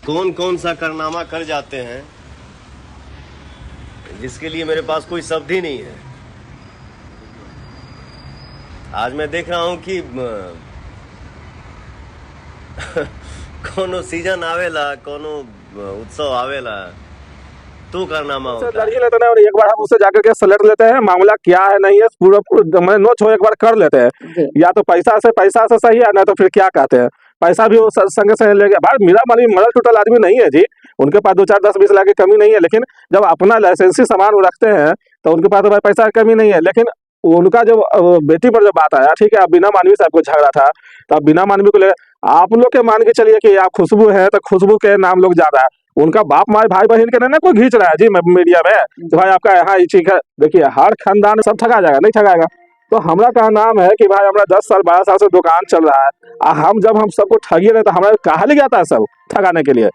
कौन कौन सा कारनामा कर जाते हैं जिसके लिए मेरे पास कोई शब्द ही नहीं है। आज मैं देख रहा हूं कि कोनो सीजन आवेला, कोनो उत्सव आवेला तो कारनामा होता है। लड़की लेते हैं और एक बार हम उससे जाकर के सलट लेते हैं, मामला क्या है नहीं है पूरा मैंने नोच हो एक बार कर लेते हैं। या तो पैसा से सही है ना, तो फिर क्या कहते हैं पैसा भी वो संगे संगे ले गया। भाई मेरा मानी मरल टूटल आदमी नहीं है जी, उनके पास 2 4 10 20 लाख की कमी नहीं है, लेकिन जब अपना लाइसेंसी सामान वो रखते हैं तो उनके पास तो भाई पैसा की कमी नहीं है। लेकिन उनका जब बेटी पर जब बात आया, ठीक है, अब बिना मानवी साहब को झगड़ा था, तो अब बिना मानवी को ले आप लोग के मान के चलिए कि आप खुशबू है तो खुशबू के नाम लोग ज्यादा है, उनका बाप माए भाई बहन के ना कोई घींच रहा है जी मीडिया में तो भाई आपका यहाँ ये चीज है। देखिए हर खानदान सब ठगा जाएगा, नहीं ठगाएगा। तो हमरा का नाम है कि भाई हमारा 10 साल 12 साल से दुकान चल रहा है, हम जब हम सबको ठगी रहे तो हमारे कहा ले जाता है सब ठगाने के लिए।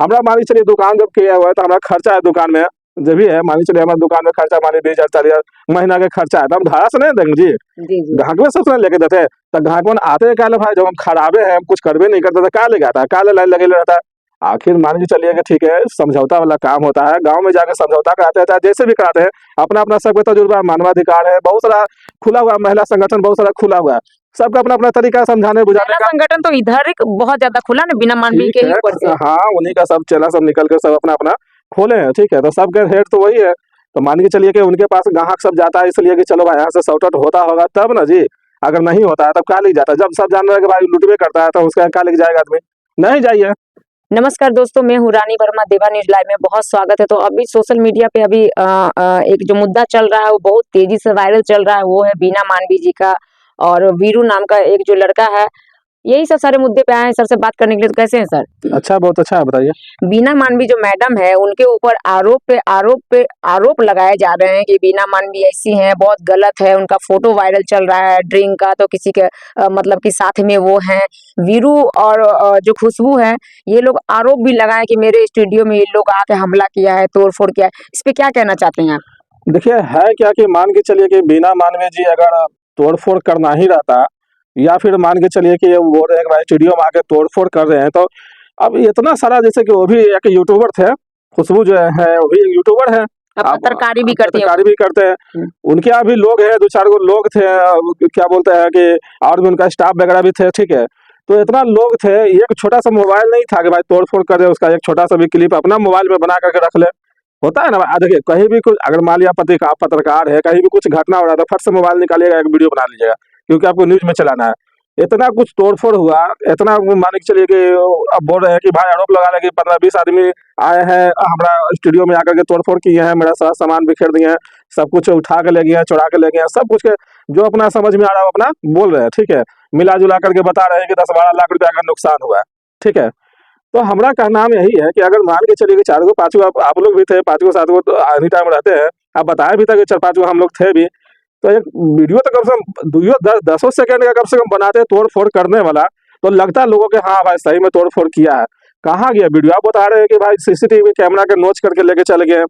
हमरा मान चलिए दुकान जब किया हुआ है तो हमारा खर्चा है दुकान में जो भी है, मान चलिए हमारे दुकान में खर्चा मानी 20,000 40,000 महीना का खर्चा है, तो हम धारा से नहीं देंगे जी, ग्राहक में सबसे लेके देते हैं। तो ग्राहक आते क्या भाई जब हम खराबे हैं, हम कुछ करबे नहीं करते तो क्या ले जाता है, क्या लाइन लगे रहता है। आखिर मान के चलिए कि ठीक है समझौता वाला काम होता है, गांव में जाकर समझौता कराते हैं, जैसे भी कराते हैं, अपना अपना सबका तजुर्बा मानवाधिकार है, बहुत सारा खुला हुआ महिला संगठन बहुत सारा खुला हुआ है, सबका अपना अपना तरीका समझाने बुझाने का। संगठन तो इधर बहुत ज्यादा खुला ना, बिना मानवी के ही ऊपर से। हाँ उन्हीं का सब चेला सब निकल कर सब अपना अपना खोले हैं, ठीक है। तो सबके हेड तो वही है, तो मान के चलिए कि उनके पास ग्राहक सब जाता है इसलिए कि चलो भाई यहाँ से सॉर्ट आउट होता होगा तब ना जी, अगर नहीं होता है तब क्या ले जाता है। जब सब जान रहे हैं कि भाई लुटवे करता है तो उसका क्या लेके जाएगा आदमी, नहीं जाइए। नमस्कार दोस्तों, मैं हूँ रानी वर्मा, देवा न्यूज लाइव में बहुत स्वागत है। तो अभी सोशल मीडिया पे अभी एक जो मुद्दा चल रहा है वो बहुत तेजी से वायरल चल रहा है, वो है बीना मानवी जी का और वीरू नाम का एक जो लड़का है। यही सब सारे मुद्दे पे आए हैं सर से बात करने के लिए। तो कैसे हैं सर? अच्छा, बहुत अच्छा है, बताइए। बीना मानवी जो मैडम है उनके ऊपर आरोप लगाए जा रहे हैं कि बीना मानवी ऐसी हैं, बहुत गलत है। उनका फोटो वायरल चल रहा है ड्रिंक का, तो किसी के मतलब कि साथ में वो हैं वीरू और जो खुशबू है, ये लोग आरोप भी लगाए कि मेरे स्टूडियो में ये लोग आके हमला किया है, तोड़ फोड़ किया है। इस पे क्या कहना चाहते हैं आप? देखिए है क्या कि मान के चलिए कि बीना मानवी जी अगर तोड़ फोड़ करना ही रहता, या फिर मान के चलिए कि वो बोल रहे हैं कि भाई स्टूडियो में आके तोड़ फोड़ कर रहे हैं, तो अब इतना सारा, जैसे कि वो भी एक यूट्यूबर थे, खुशबू जो है वो भी एक यूट्यूबर है, पत्रकारी भी करते हैं, पत्रकारी भी करते हैं। उनके यहाँ भी लोग हैं, 2 4 गो लोग थे, क्या बोलते हैं कि और भी उनका स्टाफ वगैरह भी थे, ठीक है। तो इतना लोग थे, एक छोटा सा मोबाइल नहीं था कि भाई तोड़ फोड़ कर दे, उसका एक छोटा सा भी क्लिप अपना मोबाइल में बना करके रख ले, होता है ना। देखिए कहीं भी कुछ अगर मान लिया पत्रकार है, कहीं भी कुछ घटना हो रहा है तो फट से मोबाइल निकालिएगा, एक वीडियो बना लीजिएगा, क्योंकि आपको न्यूज में चलाना है। इतना कुछ तोड़फोड़ हुआ, इतना मान के चलिए कि अब बोल रहे हैं कि भाई आरोप लगा लगे 15 20 आदमी आए हैं हमारा स्टूडियो में आकर के तोड़फोड़ किए हैं, मेरा सारा सामान बिखेर दिए हैं, सब कुछ उठा के ले गए हैं, चुरा के ले गए हैं, सब कुछ के जो अपना समझ में आ रहा है अपना बोल रहे हैं, ठीक है। मिला जुला करके बता रहे हैं कि 10 12 लाख रुपया का नुकसान हुआ है, ठीक है। तो हमारा कहना यही है कि अगर मान के चलिए कि 4 गो 5 गो आप लोग भी थे, 5 गो 7 गो तो एनी टाइम रहते हैं, आप बताया भी था कि 4 5 गो हम लोग थे भी, तो एक वीडियो तो कम से कम 10 सेकंड का कम से कम बनाते तोड़ फोड़ करने वाला, तो लगता है लोगों के हाँ भाई सही में तोड़ फोड़ किया है। कहाँ गया वीडियो? आप बता रहे हैं कि भाई सीसीटीवी कैमरा के नोच करके लेके चले गए,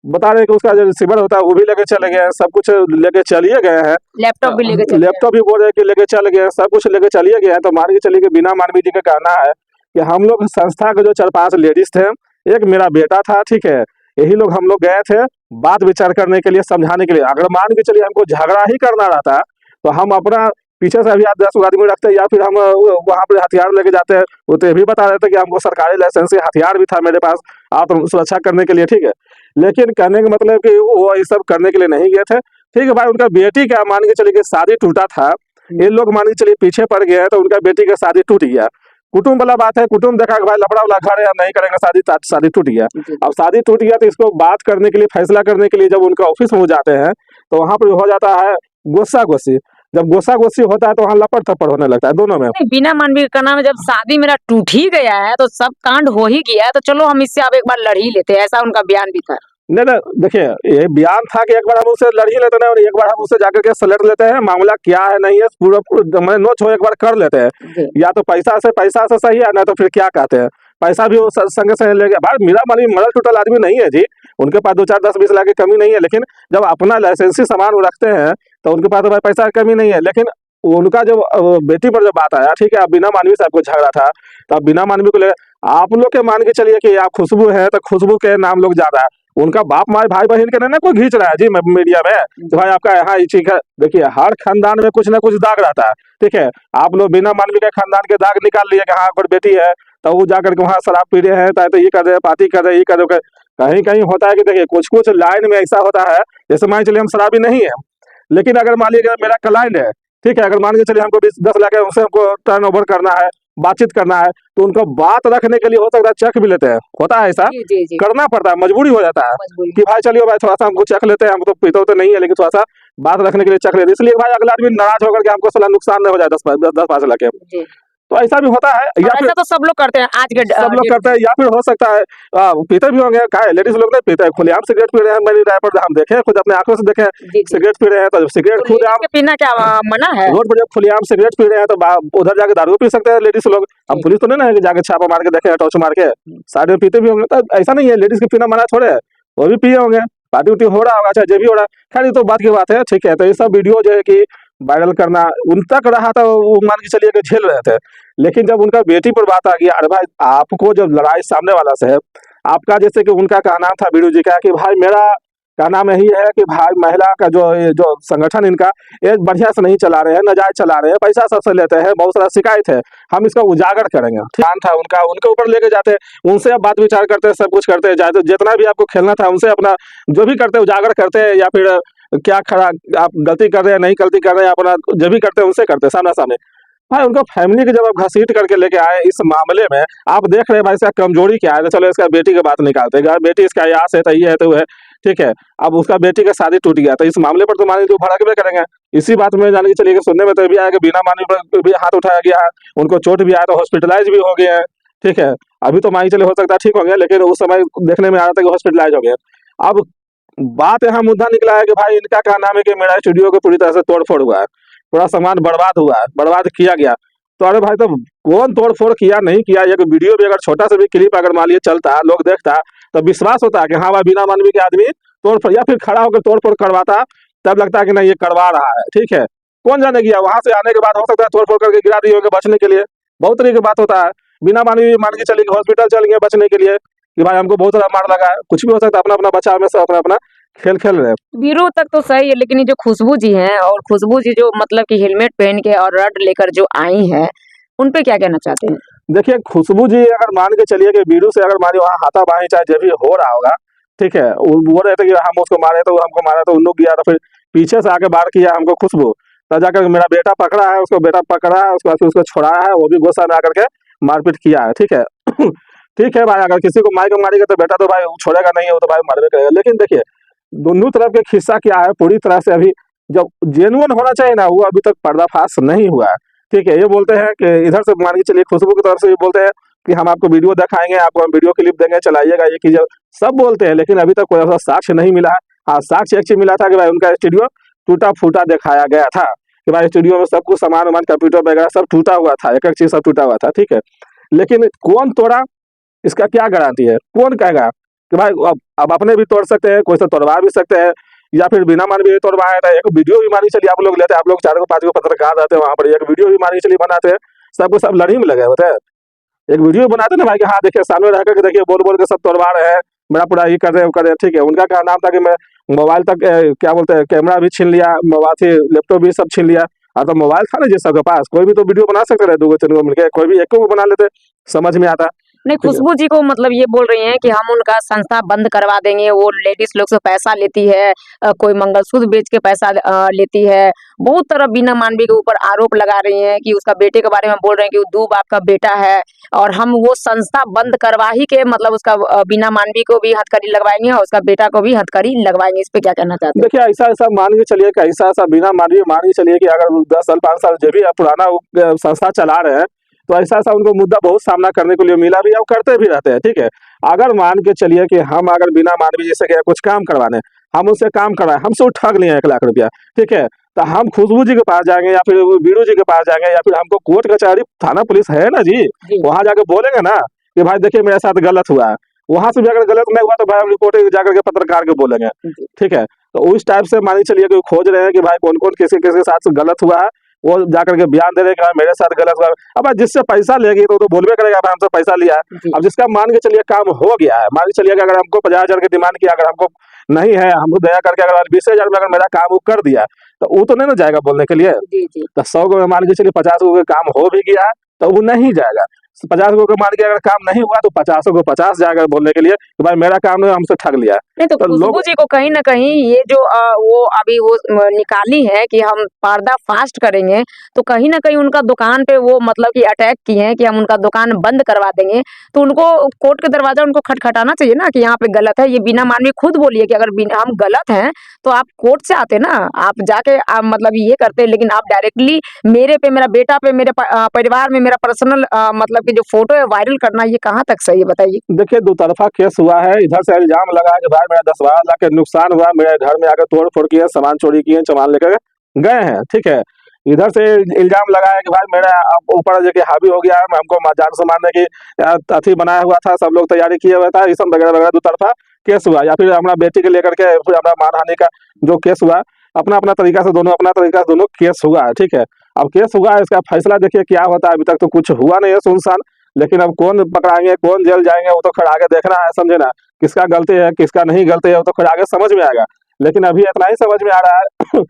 बता रहे हैं कि उसका जो रिसीवर होता है वो भी लेके चले गए, सब कुछ लेके चलिए गए हैं, लैपटॉप भी लेके लैपटॉप भी बोल रहे हैं कि लेके चले गए, सब कुछ लेके चलिए गए हैं। तो मान के चलिए कि बिना मानवी जी का कहना है कि हम लोग संस्था के जो 4 5 लेडीज थे, एक मेरा बेटा था, ठीक है, यही लोग हम लोग गए थे बात विचार करने के लिए, समझाने के लिए। अगर मान के चलिए हमको झगड़ा ही करना रहता तो हम अपना पीछे से अभी 10 आदमी रखते, या फिर हम वहाँ पे हथियार लेके जाते हैं। वो तो ये भी बता रहे थे कि हमको सरकारी लाइसेंस से हथियार भी था मेरे पास आत्म सुरक्षा करने के लिए, ठीक है। लेकिन कहने का मतलब कि वो ये सब करने के लिए नहीं गए थे, ठीक है। भाई उनका बेटी का मान के चलिए कि शादी टूटा था, ये लोग मान के चलिए पीछे पड़ गए, तो उनका बेटी का शादी टूट गया। कुटुंब वाला बात है, कुटुंब देखा कि भाई लफड़ा वाला घर है, नहीं करेंगे शादी, शादी टूट गया। अब शादी टूट गया तो इसको बात करने के लिए, फैसला करने के लिए जब उनके ऑफिस में हो जाते हैं तो वहां पर हो जाता है गोस्सा गोसी। जब गोस्सा गोसी होता है तो वहाँ लपड़ थप्पड़ होने लगता है दोनों में। बिना मानवी का नाम है, जब शादी मेरा टूट ही गया है तो सब कांड हो ही गया है, तो चलो हम इससे अब एक बार लड़ ही लेते हैं, ऐसा उनका बयान भी था। नहीं, देखिए ये बयान था कि एक बार हम उससे लड़ ही लेते हैं और एक बार हम उससे जाकर के सलट लेते हैं, मामला क्या है नहीं है पूरा मैंने नोच हो एक बार कर लेते हैं। या तो पैसा से सही है ना, तो फिर क्या कहते हैं पैसा भी वो संगे संगे ले गया। भाई मेरा मानी मरल टूटल आदमी नहीं है जी, उनके पास 2 4 10 20 लाख की कमी नहीं है, लेकिन जब अपना लाइसेंसी सामान वो रखते हैं तो उनके पास तो भाई पैसा की कमी नहीं है। लेकिन उनका जब बेटी पर जब बात आया, ठीक है, अब बीना मानवी से आपको झगड़ा था, तो अब बीना मानवी को ले आप लोग के मान के चलिए कि आप खुशबू है तो खुशबू के नाम लोग ज्यादा है, उनका बाप माए भाई बहन के नहीं ना कोई खींच रहा है जी मीडिया में, तो भाई आपका यहाँ ये चीज है। देखिए हर खानदान में कुछ ना कुछ दाग रहता है, ठीक है, आप लोग बिना मानवी के खानदान के दाग निकाल लिए कि हाँ अगर बेटी है तो वो जाकर के वहाँ शराब पी रहे हैं, तो ये कर रहे हैं, पार्टी कर रहे हैं, ये कर रहे हैं। कहीं कहीं होता है कि देखिए कुछ कुछ लाइन में ऐसा होता है, जैसे मान के चलिए हम शराबी नहीं है, लेकिन अगर मान लीजिए मेरा क्लाइंट है, ठीक है, अगर मान के चलिए हमको 10 लाख है, उनसे हमको टर्न ओवर करना है, बातचीत करना है, तो उनको बात रखने के लिए हो सकता है चेक भी लेते हैं, होता है ऐसा, जी जी जी करना पड़ता है, मजबूरी हो जाता है मजबूरी कि भाई चलिए भाई थोड़ा सा हमको चेक लेते हैं, हमको तो पीते तो नहीं है लेकिन थोड़ा सा बात रखने के लिए चेक लेते, इसलिए भाई अगला आदमी नाराज होकर के हमको साला नुकसान न हो जाए 10-5 लाख के, जी। तो ऐसा भी होता है। और या फिर ऐसा तो सब लोग करते हैं आज के सब लोग डेट करते हैं, या फिर हो सकता है पीते भी होंगे, क्या है लेडीज लोग नहीं पीते हैं, खुलेआम सिगरेट पी रहे हैं, मेरी राय पर हम देखे खुद अपने आंखों से देखे जी जी। सिगरेट पी रहे हैं, तो सिगरेट तो खुद लेडीज आम के पीना क्या मना है? रोड पर जब खुलेआम सिगरेट पी रहे हैं तो उधर जाके दारू पी सकते हैं लेडीज लोग, अब जी। पुलिस तो नहीं ना है कि जाके छापा मार के देखे टॉर्च मार के, साइड में पीते भी होंगे, तो ऐसा नहीं है लेडीज के पीना मना थोड़े है, वो भी पिए होंगे, पार्टी उटी हो रहा होगा, चाहे जो भी हो रहा है, खैर ये तो बात की बात है, ठीक है, तो ये सब वीडियो जो है कि वायरल करना उन तक रहा था, वो मान के चलिए कि झेल रहे थे, लेकिन जब उनका बेटी पर बात आ गई, अरे भाई आपको जब लड़ाई सामने वाला से है, आपका जैसे कि उनका कहना था बीरू जी का कि भाई मेरा कहना यही है कि भाई महिला का ये जो संगठन इनका ये बढ़िया से नहीं चला रहे हैं, नाजायज चला रहे हैं, पैसा सबसे लेते हैं, बहुत सारा शिकायत है, हम इसका उजागर करेंगे, ध्यान था उनका, उनके ऊपर लेके जाते, उनसे आप बात विचार करते, सब कुछ करते जाते, जितना भी आपको खेलना था उनसे अपना जो भी करते उजागर करते, या फिर क्या खरा आप गलती कर रहे हैं नहीं गलती कर रहे हैं, अपना जो भी करते हैं उनसे करते सामना सामने। भाई उनका फैमिली के जब आप घसीट करके लेके आए इस मामले में, आप देख रहे हैं भाई इसका कमजोरी क्या है, तो चलो इसका बेटी की बात निकालते हैं, बेटी इसका यास है तो ये है तो वो है, ठीक है, अब उसका बेटी का शादी टूट गया, तो इस मामले पर तो मान लीजिए भड़क भी करेंगे, इसी बात में जाने की चलिए कि सुनने में तो भी आया कि बिना मानी पर भी हाथ उठाया गया है, उनको चोट भी आया, तो हॉस्पिटलाइज भी हो गए हैं, ठीक है, अभी तो मान के चलिए हो सकता है ठीक हो गया, लेकिन उस समय देखने में आ रहा था कि हॉस्पिटलाइज हो गए। अब बात यहाँ मुद्दा निकला है कि भाई इनका क्या नाम है कि मेरा स्टूडियो को पूरी तरह से तोड़-फोड़ हुआ है, पूरा सामान बर्बाद हुआ है, बर्बाद किया गया। तो अरे भाई तो कौन तोड़-फोड़ किया नहीं किया, एक वीडियो भी अगर छोटा सा भी क्लिप अगर मान लीजिए चलता, लोग देखता, तो विश्वास होता है कि हाँ भाई बिना मानवी के आदमी तोड़-फोड़ या फिर खड़ा होकर तोड़-फोड़ करवाता, तब लगता है कि नहीं ये करवा रहा है, ठीक है। कौन जाने गया वहां से आने के बाद हो सकता है तोड़-फोड़ करके गिरा दिए होंगे बचने के लिए, बहुत तरीके की बात होता है। बिना मानवी मान के चलिए कि हॉस्पिटल चल गए बचने के लिए कि भाई हमको बहुत ज्यादा मार लगा है, कुछ भी हो सकता है, अपना-अपना बचाव में सब अपना-अपना खेल खेल रहे हैं। वीरो तक तो सही है, लेकिन ये जो खुशबू जी हैं और खुशबू जी जो मतलब कि हेलमेट पहन के और रड लेकर जो आई हैं, उन पे क्या कहना चाहते हैं? देखिए खुशबू जी अगर मान के चलिए कि बीरू से अगर मानी वहाँ हाथापाई चाहे जो भी हो रहा होगा, ठीक है, वो बोल रहे थे कि हम उसको मारे तो हमको मारा, तो उन लोग गया तो फिर पीछे से आके वार किया हमको खुशबू, तब जाकर मेरा बेटा पकड़ा है, उसको बेटा पकड़ा है, उसके बाद फिर उसको छोड़ाया है, वो भी गुस्सा में आकर के मारपीट किया है, ठीक है। ठीक है भाई, अगर किसी को मार के मारेगा तो बेटा तो भाई छोड़ेगा नहीं है, वो तो भाई मारबे करेगा, लेकिन देखिए दोनों तरफ के खिस्सा क्या है पूरी तरह से अभी जब जेन्युइन होना चाहिए ना, वो अभी तक पर्दाफाश नहीं हुआ है, ठीक है। ये बोलते हैं कि इधर से मान के चलिए खुशबू की तरफ से ये बोलते हैं कि हम आपको वीडियो दिखाएंगे, आपको हम वीडियो क्लिप देंगे, चलाइएगा, ये कीजिए, सब बोलते हैं, लेकिन अभी तक कोई ऐसा साक्ष्य नहीं मिला है। हाँ, साक्ष्य एक चीज मिला था कि भाई उनका स्टूडियो टूटा फूटा दिखाया गया था, कि भाई स्टूडियो में सब कुछ सामान वामान कंप्यूटर वगैरह सब टूटा हुआ था, एक एक चीज सब टूटा हुआ था, ठीक है, लेकिन कौन तोड़ा इसका क्या गारंटी है, कौन कहेगा कि भाई अब अपने भी तोड़ सकते हैं, कोई से तोड़वा भी सकते हैं, या फिर बिना मान भी तोड़वाया था। एक वीडियो भी मानी चलिए आप लोग लेते हैं, आप लोग 4-5 पत्रकार रहते हैं वहां पर, एक वीडियो भी मानी चलिए बनाते हैं, सबको सब लड़ी में लगे होते हैं, एक वीडियो बनाते ना भाई कि हाँ देखिए सामने रह करके देखिए बोल बोल के सब तोड़वा रहे हैं, मेरा पूरा ये कर रहे हैं वो कर रहे हैं, ठीक है। उनका क्या नाम था कि मैं मोबाइल तक क्या बोलते हैं कैमरा भी छीन लिया, मोबाइल लैपटॉप भी सब छीन लिया, और तो मोबाइल था ना जिस सबके पास, कोई भी तो वीडियो बना सकते रहे, 2-3 मिलकर, कोई भी एक को बना लेते, समझ में आता। नहीं, ठीक है। खुशबू जी को मतलब ये बोल रही हैं कि हम उनका संस्था बंद करवा देंगे, वो लेडीज लोग से पैसा लेती है, कोई मंगलसूत्र बेच के पैसा लेती है, बहुत तरह बिना मानवी के ऊपर आरोप लगा रही हैं कि उसका बेटे के बारे में बोल रहे हैं कि वो 2 बाप का बेटा है, और हम वो संस्था बंद करवा ही के मतलब उसका बिना मानवी को भी हथकड़ी लगवाएंगे और उसका बेटा को भी हथकड़ी लगवाएंगे। इस पे क्या कहना चाहते हैं? देखिए ऐसा ऐसा मान के चलिए कि ऐसा ऐसा बिना मान के चलिए कि अगर 10 साल 5 साल जो भी पुराना संस्था चला रहे हैं, तो ऐसा ऐसा उनको मुद्दा बहुत सामना करने के लिए मिला भी है और करते भी रहते हैं, ठीक है। अगर मान के चलिए कि हम अगर बिना मानवी जैसे कि कुछ काम करवाने, हम उससे काम कराए, हमसे वो ठग लिए 1 लाख रुपया, ठीक है, तो हम खुशबू जी के पास जाएंगे या फिर बीरू जी के पास जाएंगे, या फिर हमको कोर्ट कचहरी थाना पुलिस है ना जी, वहां जाके बोलेंगे ना कि भाई देखिए मेरे साथ गलत हुआ है, वहां से भी अगर गलत नहीं हुआ तो भाई हम रिपोर्ट जाकर के पत्रकार को बोलेंगे, ठीक है। तो उस टाइप से मान के चलिए कि खोज रहे हैं कि भाई कौन कौन किसके किसके साथ गलत हुआ है, वो जाकर के बयान दे रहे कि भाई मेरे साथ गलत हुआ। अब भाई जिससे पैसा लेगी तो बोलबे करेगा भाई हमसे पैसा लिया है। जी अब जिसका मान के चलिए काम हो गया है, मान के चलिए कि अगर हमको 50,000 की डिमांड किया, अगर हमको नहीं है, हमको दया करके अगर 20,000 में अगर मेरा काम वो कर दिया, तो वो तो नहीं ना जाएगा बोलने के लिए। जी जी तो 100 को मान के चलिए 50 को काम हो भी गया तो वो नहीं जाएगा। 50 को मान के अगर काम नहीं हुआ तो 50 को 50 जाएगा बोलने के लिए कि भाई मेरा काम नहीं, हमसे ठग लिया। नहीं तो तो खुशबू लोग जी को कहीं ना कहीं ये जो वो अभी वो निकाली है कि हम पर्दा फास्ट करेंगे, तो कहीं ना कहीं उनका दुकान पे वो मतलब कि अटैक किए हैं कि हम उनका दुकान बंद करवा देंगे। तो उनको कोर्ट के दरवाजा उनको खटखटाना चाहिए ना कि यहाँ पे गलत है। ये बीना मानवी खुद बोलिए कि अगर हम गलत हैं तो आप कोर्ट से आते ना, आप जाके आप मतलब ये करते, लेकिन आप डायरेक्टली मेरे पे, मेरा बेटा पे, मेरे परिवार में मेरा पर्सनल मतलब कि जो फोटो है वायरल करना, ये कहाँ तक सही है बताइए। देखिए दो तरफा केस हुआ है। इधर से इल्जाम लगा कि भाई मेरा 10-12 लाख का नुकसान हुआ, मेरे घर में आकर तोड़ फोड़ किए, सामान चोरी किए, सामान लेकर गए हैं, ठीक है। इधर से इल्जाम लगाया कि भाई मेरा ऊपर जो कि हावी हो गया है, हमको जान से मारने की अथी बनाया हुआ था, सब लोग तैयारी किए हुए था, ये सब वगैरह वगैरह। दो तरफा केस हुआ, या फिर हमारा बेटी के लेकर के फिर हमारा मानहानि का जो केस हुआ, अपना अपना तरीका से दोनों, अपना तरीका से दोनों केस हुआ है, ठीक है। अब केस हुआ है, इसका फैसला देखिए क्या होता है। अभी तक तो कुछ हुआ नहीं है, सुनसान। लेकिन अब कौन पकड़ाएंगे, कौन जेल जाएंगे, वो तो खैर आगे देखना है, समझे ना। किसका गलती है, किसका नहीं गलती है, वो तो खैर आगे समझ में आएगा। लेकिन अभी इतना ही समझ में आ रहा है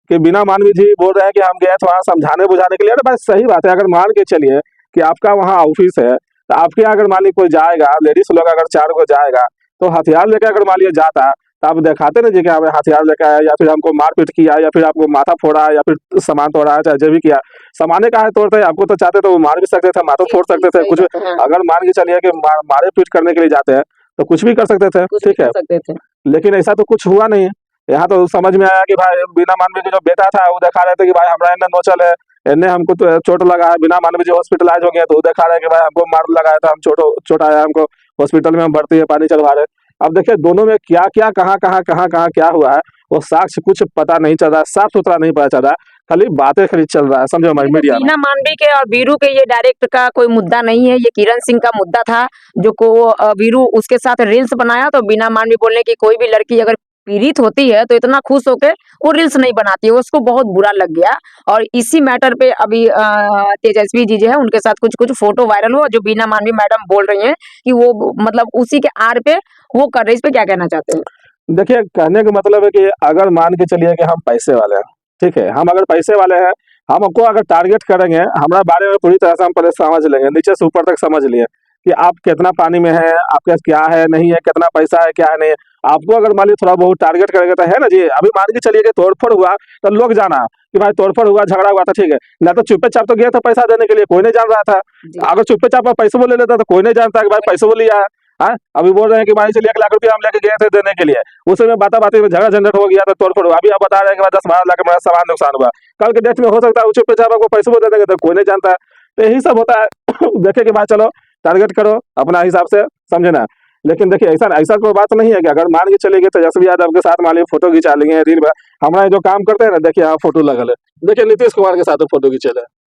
कि बीना मानवी जी बोल रहे हैं कि हम गए थे वहाँ समझाने बुझाने के लिए। अरे भाई सही बात है, अगर मान के चलिए कि आपका वहाँ ऑफिस है, तो आपके यहाँ अगर मान लीजिए कोई जाएगा, लेडीज लोग अगर 4 को जाएगा, तो हथियार लेकर अगर मान लीजिए जाता, तो आप दिखाते ना जी कि हमें हथियार लेकर आया, या फिर हमको मारपीट किया, या फिर आपको माथा फोड़ा, या फिर सामान तोड़ा है, चाहे जो भी किया। सामान्य का है तोड़ते, आपको तो चाहते तो वो मार भी सकते थे, माथा जी फोड़ जी सकते थे, सही कुछ भी। बात है, हाँ अगर मान के चलिए कि मारे पीट करने के लिए जाते हैं तो कुछ भी कर सकते थे, कुछ भी ठीक है। कर सकते थे। लेकिन ऐसा तो कुछ हुआ नहीं है। यहाँ तो समझ में आया कि भाई बिना मानवी के जो बेटा था वो दिखा रहे थे कि भाई हमारा इन्हें नोचल है, इन्हें हमको तो चोट लगा है। बिना मानवी जो हॉस्पिटलाइज हो गया तो वो दिखा रहे हैं कि भाई हमको मार लगाया था, हम चोट आया हमको, हॉस्पिटल में हम भर्ती है, पानी चलवा रहे। अब देखिए दोनों में क्या क्या, कहाँ क्या हुआ है, वो साक्ष्य कुछ पता नहीं चल रहा है, साफ सुथरा नहीं पता चल रहा है। खाली बातें खाली चल रहा है, समझो हमारी देखो मीडिया में। बीना मांडवी के और वीरू के ये डायरेक्ट का कोई मुद्दा नहीं है, ये किरण सिंह का मुद्दा था। जो को वीरू उसके साथ रील्स बनाया, तो बीना मांडवी बोलने की कोई भी लड़की अगर पीड़ित होती है तो इतना खुश होकर वो रील्स नहीं बनाती है, उसको बहुत बुरा लग गया। और इसी मैटर पे अभी तेजस्वी जी जो है उनके साथ कुछ कुछ फोटो वायरल हुआ, जो बीना मांडवी मैडम बोल रही हैं कि वो मतलब उसी के आड़ पे वो कर रहे। इस पे क्या कहना चाहते हैं। देखिए कहने का मतलब है कि अगर मान के चलिए कि हम पैसे वाले हैं, ठीक है, हम अगर पैसे वाले हैं, हमको अगर टारगेट करेंगे, हमारे बारे में पूरी तरह से हम पहले समझ लेंगे, नीचे से ऊपर तक समझ लिए कि आप कितना पानी में है, आपके पास क्या है नहीं है, कितना पैसा है क्या है नहीं है। आपको अगर मान लीजिए थोड़ा बहुत टारगेट करेंगे तो है ना जी। अभी मान के चलिए कि तोड़फोड़ हुआ तो लोग जाना कि भाई तोड़फोड़ हुआ, झगड़ा हुआ था, ठीक है ना, तो चुप्पे चाप तो गया था पैसा देने के लिए, कोई नहीं जान रहा था। जी अगर चुप्पे चाप पैसे वो ले लेता तो कोई नहीं जानता कि भाई पैसे वो लिया है। हाँ, अभी बोल रहे हैं कि भाई चलिए 1 लाख रुपया हम लेके गए थे देने के लिए, उस समय बाती में झगड़ा झंझट हो गया तो तोड़फोड़ हुआ। अभी आप बता रहे हैं कि भाई 10-12 लाख मेरा सामान नुकसान हुआ। कल के डेट में हो सकता है चुप्पे चाप आपको पैसे वो दे देंगे तो कोई नहीं जानता है। तो यही सब होता है देखे कि भाई चलो टारगेट करो अपना हिसाब से, समझे ना। लेकिन देखिए ऐसा ऐसा कोई बात नहीं है कि अगर मान के चलेंगे तेजस्वी यादव के साथ मान लीजिए फोटो खिंचा लेंगे रील में। हमारा जो काम करते हैं ना, देखिए यहाँ फोटो लगल है, देखिए नीतीश कुमार के साथ फोटो खींचे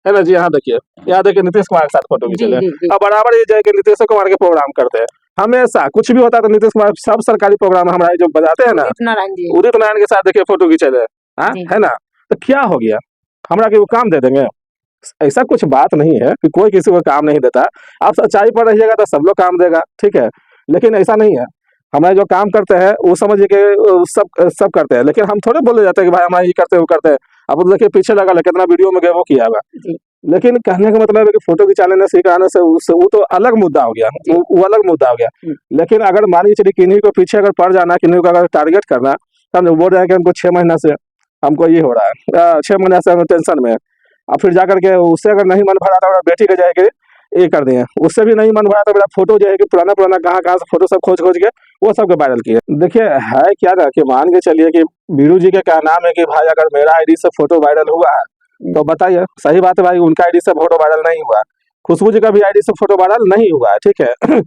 है ना जी। यहाँ देखिए, यहाँ देखिए नीतीश कुमार के साथ फोटो जी खींचे। जी जी अब बराबर ये जाए कि नीतीश कुमार के प्रोग्राम करते हैं हमेशा, कुछ भी होता है तो नीतीश कुमार सब सरकारी प्रोग्राम हमारे जो बजाते हैं ना, उदित नारायण जी। उदित नारायण के साथ देखिए फोटो खींचे हाँ, जी है जी ना। तो क्या हो गया, हमरा के वो काम दे देंगे? ऐसा कुछ बात नहीं है कि कोई किसी को काम नहीं देता। आप सच्चाई पर रहिएगा तो सब लोग काम देगा, ठीक है। लेकिन ऐसा नहीं है, हमारे जो काम करते हैं वो समझिए कि सब करते हैं, लेकिन हम थोड़े बोले जाते हैं कि भाई हमारा ये करते हैं वो करते हैं। अब तो देखिए पीछे लगा कितना वीडियो में गए वो किया हुआ। जी लेकिन कहने का मतलब है कि फोटो खिंचाने से सिखाने से वो तो अलग मुद्दा हो गया, जी वो अलग मुद्दा हो गया। हम्म, लेकिन अगर मान के चलिए किन्हीं को पीछे अगर पड़ जाना, किन्हीं को अगर टारगेट करना, तो हम बोल रहे हैं कि हमको 6 महीना से हमको ये हो रहा है, 6 महीना से हम टेंशन में है। अब फिर जाकर के उससे अगर नहीं मन भरा तो मेरा बेटी के जाएगी ये कर दिए, उससे भी नहीं मन भरा तो मेरा फोटो जो है कि पुराना कहाँ से फोटो सब खोज के वो सबके वायरल किए। देखिए है क्या ना कि मान के चलिए कि वीरू जी के क्या नाम है कि भाई अगर मेरा आईडी से फोटो वायरल हुआ है तो बताइए, सही बात है भाई, उनका आईडी से फोटो वायरल नहीं हुआ, खुशबू जी का भी आईडी से फोटो वायरल नहीं हुआ है, ठीक है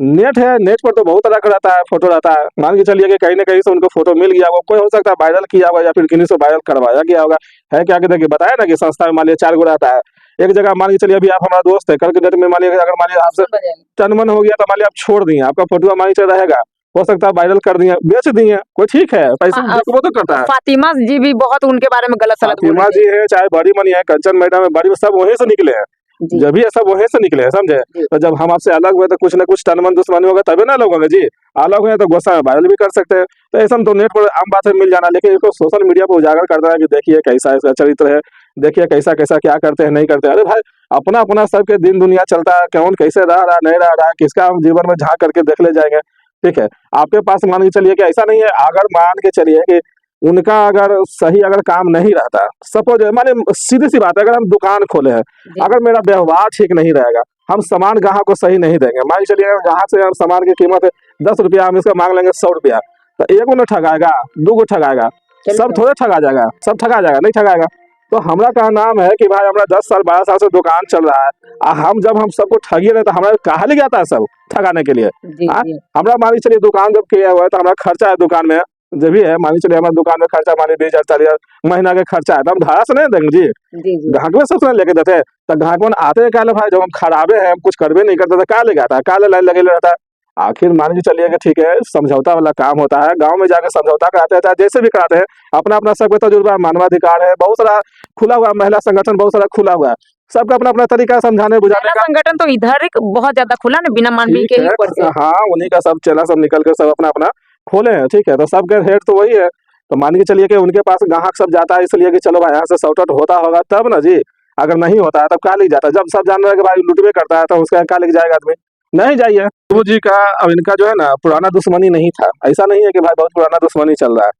नेट है, नेट पर तो बहुत तरह का रहता है, फोटो रहता है। मान के चलिए कि कहीं ना कहीं से उनको फोटो मिल गया होगा, कोई हो सकता है वायरल किया होगा या फिर किन्हीं से वायरल करवाया गया होगा। है क्या कि देखिए बताया ना कि संस्था में मान लीजिए 4 गो रहता है एक जगह। मान के चलिए अभी आप हमारा दोस्त है, कल के डेट में मान लीजिए अगर मान लीजिए आपसे तन मन हो गया तो मान लीजिए आप छोड़ दिए, आपका फोटो मान लीजिए रहेगा, हो सकता है वायरल कर दिए, बेच दिए, कोई ठीक है, पैसा हाँ, वो तो करता है। फातिमा जी भी बहुत उनके बारे में गलत सलत बोल फातिमा रहे जी है, चाहे बड़ी मनी है, कंचन मैडम है, बड़ी, सब वहीं से निकले हैं। थे जी जब भी ये सब वहीं से निकले हैं, समझे। जी तो जब हम आपसे अलग हुए तो कुछ ना कुछ तनमन दुश्मनी होगा, तभी ना अलग होंगे जी। अलग हुए तो गुस्सा में वायरल भी कर सकते हैं। तो ऐसा तो नेट पर आम बात है, मिल जाना, लेकिन इसको सोशल मीडिया पर उजागर करता है कि देखिए कैसा इसका चरित्र है, देखिए कैसा कैसा क्या करते हैं, नहीं करते हैं। अरे भाई, अपना अपना सबके दिन दुनिया चलता है, कौन कैसे रह रहा है, नहीं रह रहा है, किसका हम जीवन में झांक करके देख ले जाएंगे। ठीक है, आपके पास मान के चलिए कि ऐसा नहीं है, अगर मान के चलिए कि उनका अगर सही अगर काम नहीं रहता, सपोज माने सीधी सी बात है, अगर हम दुकान खोले हैं, जी अगर मेरा व्यवहार ठीक नहीं रहेगा, हम सामान ग्राहक को सही नहीं देंगे, मान के चलिए ग्राहक से हम सामान की कीमत है 10 रुपया, हम इसका मांग लेंगे 100 रुपया, तो एक को ठगाएगा, दो को ठगाएगा, सब चलिए थोड़े ठगा जाएगा, सब ठगा जाएगा, नहीं ठगाएगा। तो हमारा का नाम है कि भाई हमारा 10 साल 12 साल से दुकान चल रहा है, हम जब हम सबको ठगी रहे तो हमारा कहा ले जाता है सब ठगाने के लिए। जी हाँ, जी हमारा मान के चलिए दुकान जब किया हुआ है तो हमारा खर्चा है दुकान में, जब भी है मान के चलिए हमारे दुकान में खर्चा मानिए 20,000 40,000 महीना का खर्चा है, तो हम धारा से नहीं देंगे जी। जी जी ग्राहक में सबसे लेके देते हैं, तो ग्राहक आते हैं क्या भाई, जब हम खराबे हैं, हम कुछ करबे नहीं करते तो क्या ले जाता है, क्या लाइन लगे रहता है। आखिर मान के चलिए कि ठीक है, समझौता वाला काम होता है, गांव में जाकर समझौता कराते हैं, चाहे जैसे भी कराते हैं, अपना अपना सबका तजुर्बा है, मानवाधिकार है, बहुत सारा खुला हुआ महिला संगठन, बहुत सारा खुला हुआ है, सबका अपना अपना तरीका समझाने बुझाने महिला का। संगठन तो इधर एक बहुत ज्यादा खुला ना, बिना मानवी ठीक के ही है, ऊपर से। हाँ, उन्हीं का सब चेला सब निकल कर सब अपना अपना खोले हैं। ठीक है, तो सबके हेड तो वही है, तो मान के चलिए कि उनके पास ग्राहक सब जाता है, इसलिए कि चलो भाई यहाँ से सॉर्ट आउट होता होगा तब ना जी। अगर नहीं होता है तब क्या ले जाता है, जब सब जान रहे हैं कि भाई लुटवे करता है, तो उसका क्या लेके जाएगा आदमी, नहीं जाइए। प्रभु जी का अब इनका जो है ना पुराना दुश्मनी नहीं था, ऐसा नहीं है कि भाई बहुत पुराना दुश्मनी चल रहा है।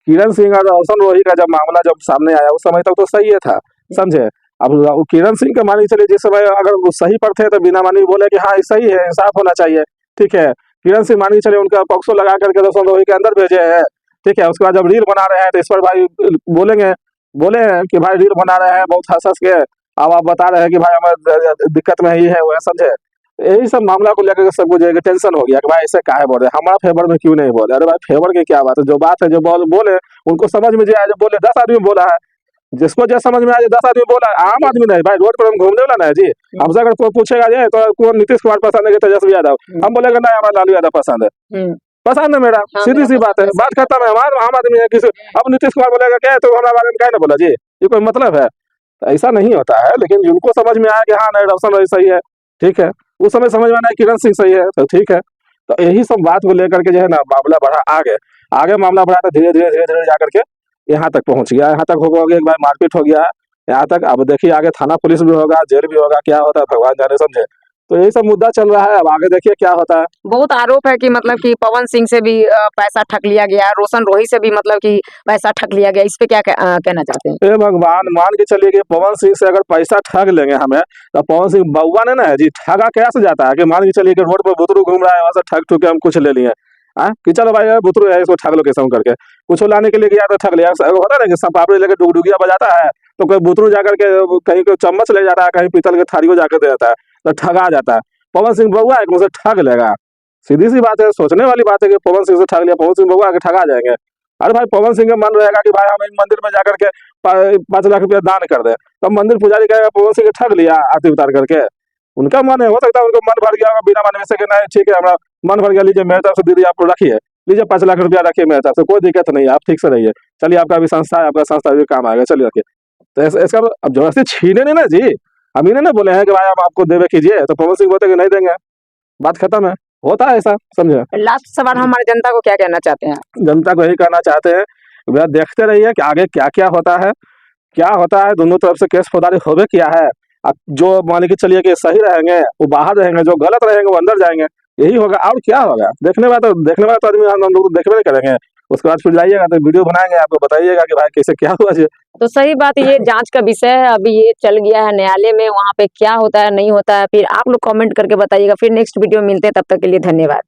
किरण सिंह और रोशन रोही का जब मामला जब सामने आया उस समय तक तो सही है था, समझे। अब वो किरण सिंह का मान के चलिए जिस समय अगर वो सही पर थे तो बिना मानी बोले कि हाँ ये सही है, इंसाफ होना चाहिए। ठीक है, किरण सिंह मान के चलिए उनका पॉक्सो लगा करके रोशन रोही के अंदर भेजे हैं। ठीक है, उसके बाद जब रील बना रहे हैं तो इस पर भाई बोलेंगे, बोले हैं कि भाई रील बना रहे हैं बहुत हंस हंस के, अब आप बता रहे हैं कि भाई हमें दिक्कत में ही है वो है, समझे। यही सब मामला को लेकर के सबको जो है कि टेंशन हो गया कि भाई ऐसे काहे बोल रहे हैं, हमारा फेवर में क्यों नहीं बोले। अरे भाई फेवर की क्या बात है, जो बात है जो बोले उनको समझ में जो आए, जो बोले 10 आदमी बोला है, जिसको जो समझ में आए 10 आदमी बोला है, आम आदमी नहीं भाई, रोड पर हम घूमने वाला ना है जी। हमसे अगर कोई पूछेगा जी तो कौन नीतीश कुमार पसंद है कि तेजस्वी यादव, हम बोलेगा नहीं हमारा लालू यादव पसंद है, हम्म, पसंद है मेरा, हाँ सीधी मेरा सी बात है, पसंद है। बात खत्म है। हमारा आम आदमी है, किसी अब नीतीश कुमार बोलेगा क्या है तो हमारे बारे में क्या ना बोला जी, ये कोई मतलब है। तो ऐसा नहीं होता है, लेकिन जिनको समझ में आया कि हाँ नहीं रोशन रोही सही है, ठीक है, उस समय समझ में आया किरण सिंह सही है तो ठीक है। तो यही सब बात को लेकर के जो है ना मामला बढ़ा, आगे आगे मामला बढ़ा तो धीरे धीरे धीरे धीरे जाकर के यहाँ तक पहुंच गया, यहाँ तक हो गया, एक बार मारपीट हो गया यहाँ तक। अब देखिए आगे थाना पुलिस भी होगा, जेल भी होगा, क्या होता है भगवान जाने, समझे। तो यही सब मुद्दा चल रहा है, अब आगे देखिए क्या होता है। बहुत आरोप है कि मतलब कि पवन सिंह से भी पैसा ठग लिया गया, रोशन रोही से भी मतलब कि पैसा ठग लिया गया, इस पे क्या कहना चाहते हैं? हे भगवान, मान के चलिए कि पवन सिंह से अगर पैसा ठग लेंगे हमें, तो पवन सिंह बउआ ने ना है जी, ठगा कैसे जाता है कि मान के चलिए कि रोड पर बुतरू घूम रहा है, वहां से ठग ठुक के हम कुछ ले लिए, कि चलो भाई यार बुतरू है इसको ठग लो कैसे करके, कुछ लाने के लिए गया तो ठग लिया। होता है ना कि पापड़ी लेके डुगडुगिया बजाता है, तो कोई बुतरू जाकर के कहीं कोई चम्मच ले जाता है, कहीं पीतल के थाली को जाकर दे जाता है, तो ठगा जाता है। पवन सिंह बउआ है कि मुझसे ठग लेगा, सीधी सी बात है, सोचने वाली बात है कि पवन सिंह से ठग लिया, पवन सिंह बउआ के ठगा जाएंगे। अरे भाई पवन सिंह का मन रहेगा कि भाई हम मंदिर में जाकर के 5 लाख रुपया दान कर दे, तब मंदिर पुजारी कहेगा पवन सिंह के ठग लिया आरती उतार करके। उनका मन है, हो सकता है उनको मन भर गया होगा बिना मन में से कि नहीं ठीक है हमारा मन भर गया, लीजिए मेरे तरफ से दीदी आप रखिए, लीजिए 5 लाख रुपया रखिए मेरे तरफ से, कोई दिक्कत नहीं है, आप ठीक से रहिए, चलिए आपका भी संस्था है, आपका संस्था भी काम आएगा, चलिए रखिए। तो इसका अब जबरदस्ती छीने नहीं ना जी, हम इन्हें ना बोले हैं कि भाई हम आपको देवे कीजिए, तो पवन सिंह बोलते कि नहीं देंगे, बात खत्म है, होता है ऐसा, समझे। लास्ट सवाल, हमारे जनता को क्या कहना चाहते हैं? जनता को यही कहना चाहते हैं भैया देखते रहिए कि आगे क्या क्या होता है, क्या होता है, दोनों तरफ से केस फौजदारी होवे क्या है। अब जो मान के चलिए कि सही रहेंगे वो बाहर रहेंगे, जो गलत रहेंगे वो अंदर जाएंगे, यही होगा और क्या होगा। देखने वाला तो आदमी हम लोग देखने नहीं करेंगे, उसके बाद फिर जाइएगा तो वीडियो बनाएंगे, आपको बताइएगा कि भाई कैसे क्या हुआ जी। तो सही बात, ये जांच का विषय है, अभी ये चल गया है न्यायालय में, वहाँ पे क्या होता है नहीं होता है, फिर आप लोग कमेंट करके बताइएगा। फिर नेक्स्ट वीडियो मिलते हैं, तब तक के लिए धन्यवाद।